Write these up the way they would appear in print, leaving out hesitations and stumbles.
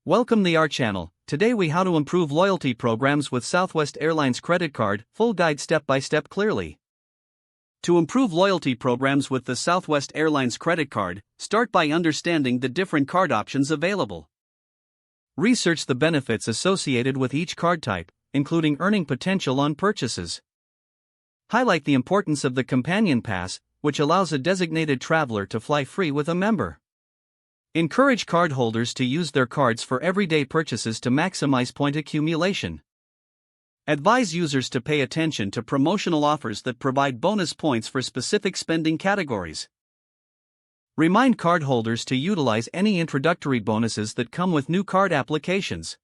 Welcome to our channel. Today we how to improve loyalty programs with Southwest Airlines Credit Card, full guide step by step clearly. To improve loyalty programs with the Southwest Airlines Credit Card, start by understanding the different card options available. Research the benefits associated with each card type, including earning potential on purchases. Highlight the importance of the Companion Pass, which allows a designated traveler to fly free with a member. Encourage cardholders to use their cards for everyday purchases to maximize point accumulation. Advise users to pay attention to promotional offers that provide bonus points for specific spending categories. Remind cardholders to utilize any introductory bonuses that come with new card applications.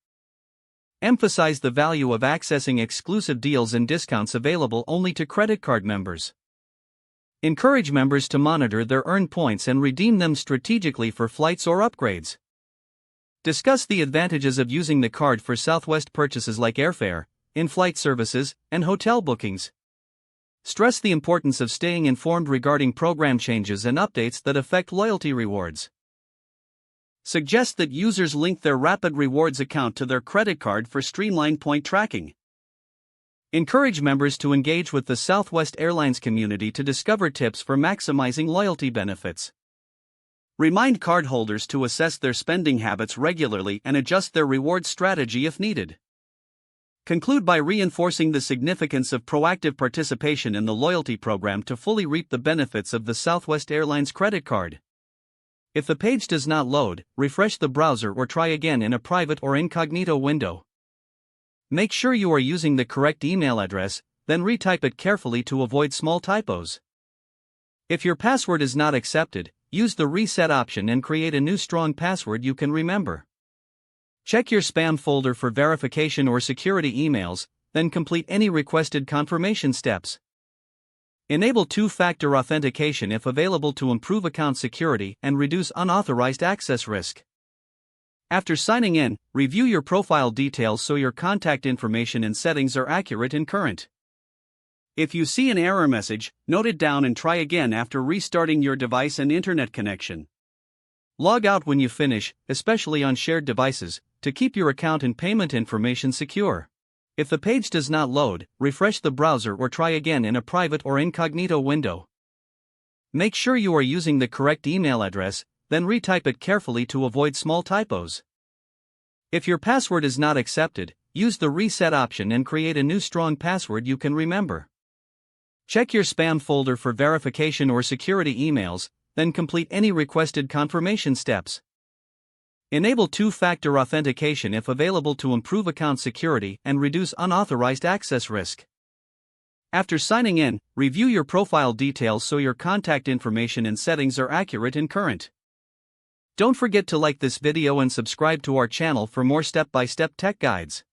Emphasize the value of accessing exclusive deals and discounts available only to credit card members. Encourage members to monitor their earned points and redeem them strategically for flights or upgrades. Discuss the advantages of using the card for Southwest purchases like airfare, in-flight services, and hotel bookings. Stress the importance of staying informed regarding program changes and updates that affect loyalty rewards. Suggest that users link their Rapid Rewards account to their credit card for streamlined point tracking. Encourage members to engage with the Southwest Airlines community to discover tips for maximizing loyalty benefits. Remind cardholders to assess their spending habits regularly and adjust their reward strategy if needed. Conclude by reinforcing the significance of proactive participation in the loyalty program to fully reap the benefits of the Southwest Airlines credit card. If the page does not load, refresh the browser or try again in a private or incognito window. Make sure you are using the correct email address, then retype it carefully to avoid small typos. If your password is not accepted, use the reset option and create a new strong password you can remember. Check your spam folder for verification or security emails, then complete any requested confirmation steps. Enable two-factor authentication if available to improve account security and reduce unauthorized access risk. After signing in, review your profile details so your contact information and settings are accurate and current. If you see an error message, note it down and try again after restarting your device and internet connection. Log out when you finish, especially on shared devices, to keep your account and payment information secure. If the page does not load, refresh the browser or try again in a private or incognito window. Make sure you are using the correct email address, then retype it carefully to avoid small typos. If your password is not accepted, use the reset option and create a new strong password you can remember. Check your spam folder for verification or security emails, then complete any requested confirmation steps. Enable two-factor authentication if available to improve account security and reduce unauthorized access risk. After signing in, review your profile details so your contact information and settings are accurate and current. Don't forget to like this video and subscribe to our channel for more step-by-step tech guides.